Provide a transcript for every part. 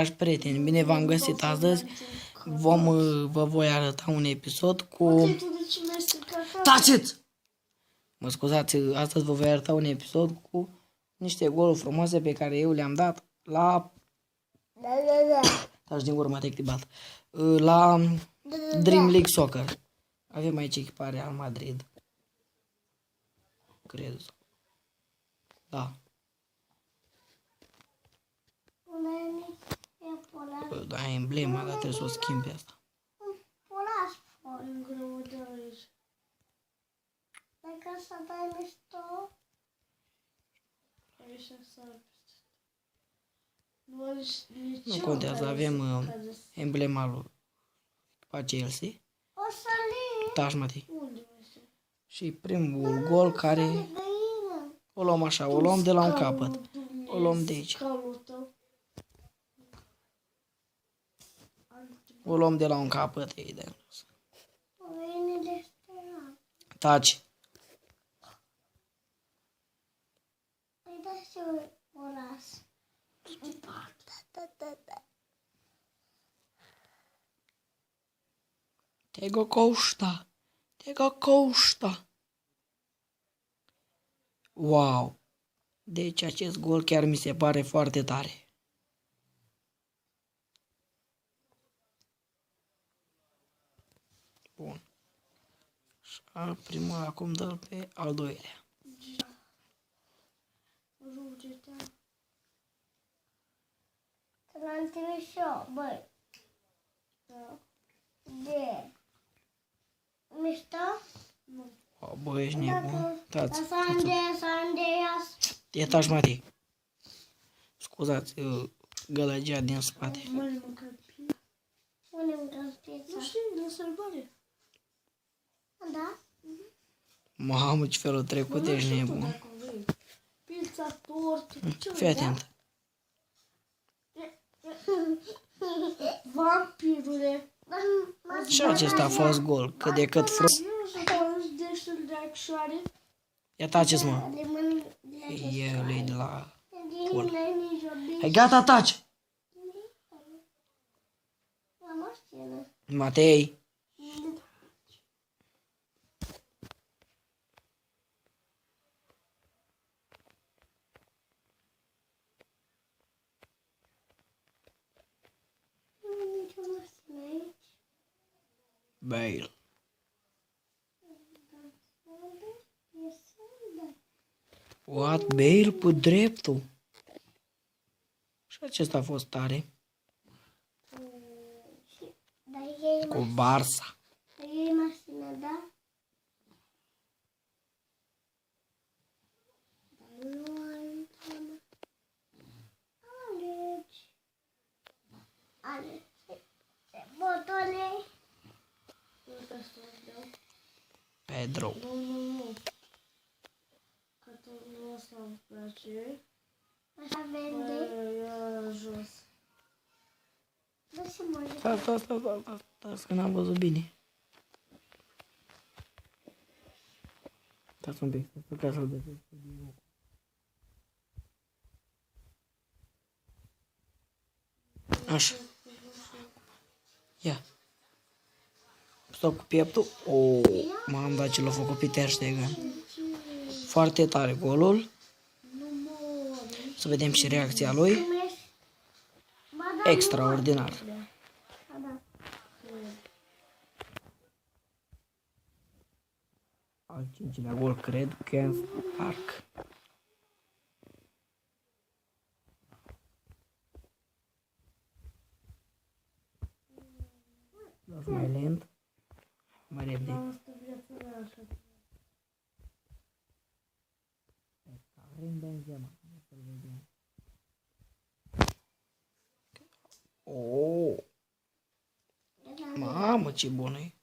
dragi prieteni, bine v-am găsit astăzi. Vă voi arăta un episod cu... Taceți! Mă scuzați, astăzi vă voi arăta un episod cu niște goluri frumoase pe care eu le-am dat la... Taci din gură, m-a activat. La Dream League Soccer. Avem aici echiparea Real Madrid. Cred. Da. Da, emblema, dar trebuie să o schimbi asta. Nu contează, avem emblema lui Chelsea. Taci, Matei. Și primul gol care o luăm așa, o luăm de la un capăt. O luăm de aici. O luăm de la un capăt, ei de taci. Tego Costa. Tego Costa. Wow. Deci acest gol chiar mi se pare foarte tare. Bun. Așa, primul acum dă pe al doilea. L-am trimis și eu, băi. De mișto? Nu. Bă, ești nebun. Tați. E taci, Matei. Scuzați, gălăgia din spate. Unde mâncăm pizza? Nu știu, la sărbare. Da? Mamă, ce felul trecut, ești nebun. Pizza, tort. Fii atent. Vampirule. Și acesta a fost gol, cât de cât frumos. Ia taceți, mă. El e de la pol. Hai, gata, taci! Matei. Bale. What? Bale cu dreptul. Și acesta a fost tare. Cu Barça. E mașină, da? Alegi. Botone. Pedro. Nu. Că tu nu o să-mi place. Așa vende. Ia jos. Stați că n-am văzut bine. Stați un pic, ca să-l vedeți. Așa. Ia. Stop cu pieptul. M-am dat ce l-a făcut pe Ter Stegen. Foarte tare golul. Să vedem și reacția lui. Extraordinar. Al cincilea gol, cred, Ken Park. Las mai lent. Mai repede. Karim Benzema. Mamă, ce bună e.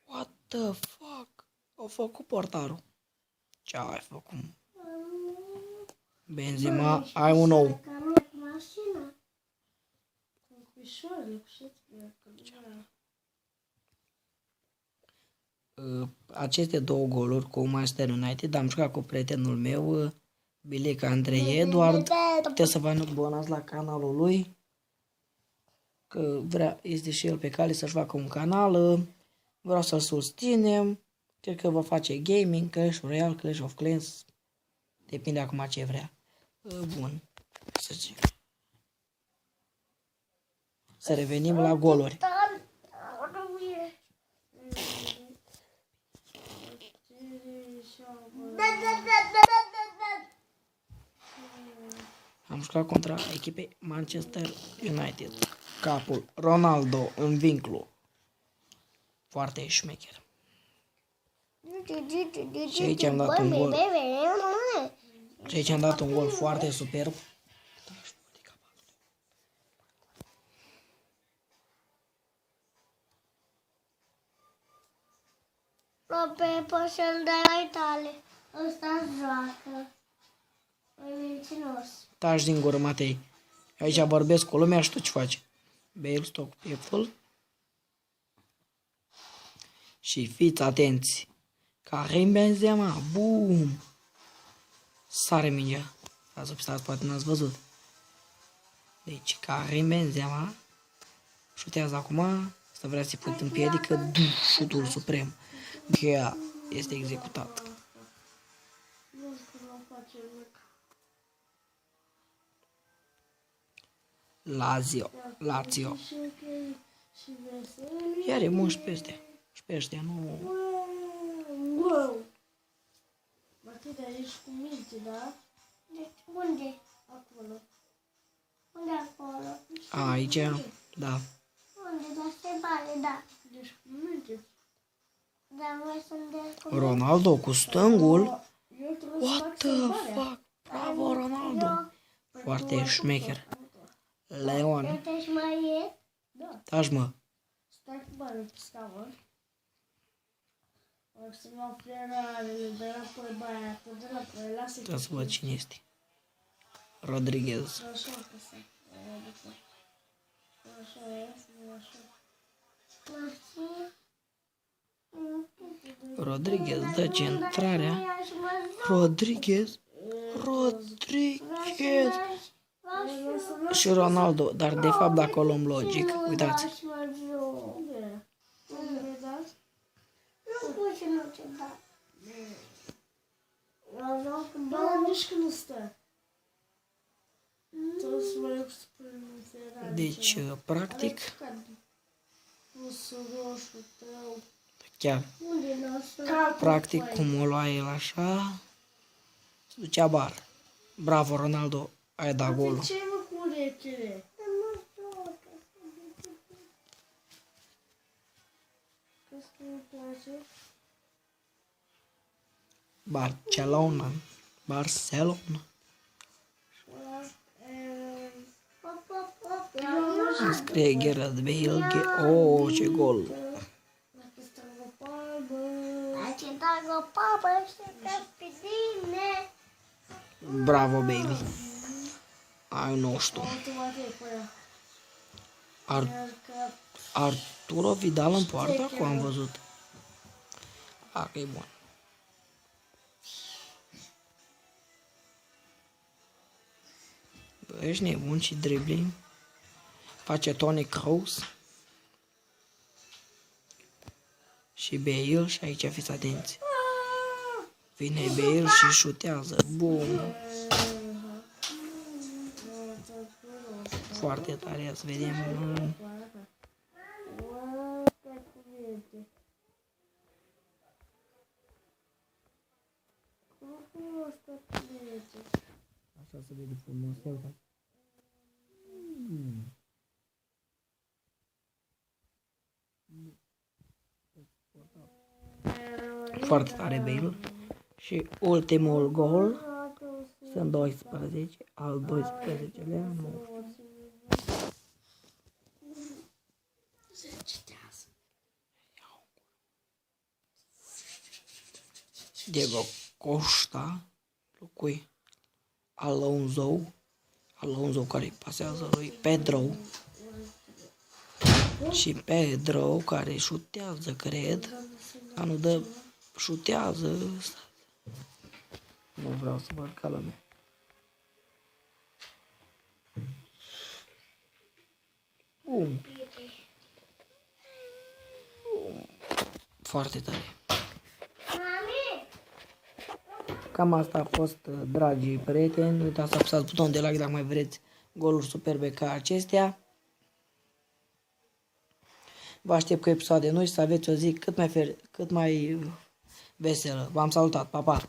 What the fuck? Au făcut portarul. Ce ai făcut? Benzema, ai un nou. Aceste două goluri cu Manchester United am jucat cu prietenul meu Bilica Andrei Eduard. Puteți să vă abonați la canalul lui. Că este și el pe cale să-și facă un canal. Vreau să-l susținem. Cred că va face gaming, Clash Royale, Clash of Clans. Depinde acum ce vrea. Bun. Să revenim la goluri. Am jucat contra echipei Manchester United. Capul Ronaldo în vinclu. Foarte șmecher. Și aici am dat un gol. Și aici am dat un gol foarte superb. Pe să-l dai mai tale. Ăsta joacă. E mincinos. Taci din gură, Matei. Aici vorbesc cu lumea și tu ce faci? Bale, stoc, Pepful. Și fiți atenți. Karim Benzema. Boom. Sare mingea. Stați, poate n-ați văzut. Deci, Karim Benzema șutează acum. Să vrea să-i put în piedică. Șutul suprem. Cheia este executat. Lazio. Iar e bun și peste. Și pe ăștia nu... Wow! Matilda, ești cu minte, da? Deci unde? Acolo. Unde acolo? Aici, da. Unde? La separe, da. Deci cu minte. Dar noi sunt de... Ronaldo cu stângul. What the fuck? Bravo, Ronaldo. Foarte șmecher. Leon. Uite-și mai e? Da. Taci, mă. Stai cu banii pe scaun. O să mă flerarele de la păi băiatul, de la păi, lasă-i. Trebuie să văd cine este. Rodriguez. Așa că să. Așa e, așa. Rodriguez dă centrarea. Rodriguez. Și Ronaldo. Dar de fapt dacă o luăm logic. Uitați. Nici când nu stă. Deci, practic, chiar, practic, cum o lua el așa, se ducea bar. Bravo, Ronaldo, ai dat golul. Ce mă cu urețele? Crezi că îmi place? Barcelona. Scrie Gerard Bale. Oh, ce gol. Bravo, Bale. Ai nostru. Arturo Vidal în poartă acum am văzut. Că e bun. Bă, ești nebun și dribbling. Face Toni Kroos. Și Bale și aici fiți atenți. Vine Bale și șutează. Bum. Foarte tare, să vedem. Așa se vede frumos. Foarte tare Bale. Și ultimul gol. Sunt 12. Al 12-lea. Nu. Diego Costa. Locui. Alonso care pasează lui Pedro. Și Pedro care șutează, cred. Nu dă, șutează. Nu vreau să văd ca lumea. Foarte tare. Cam asta a fost, dragii prieteni. Nu uitați să apăsați butonul de like dacă mai vreți goluri superbe ca acestea. Vă aștept cu episoade noi și să aveți o zi cât mai veselă. V-am salutat. Pa, pa!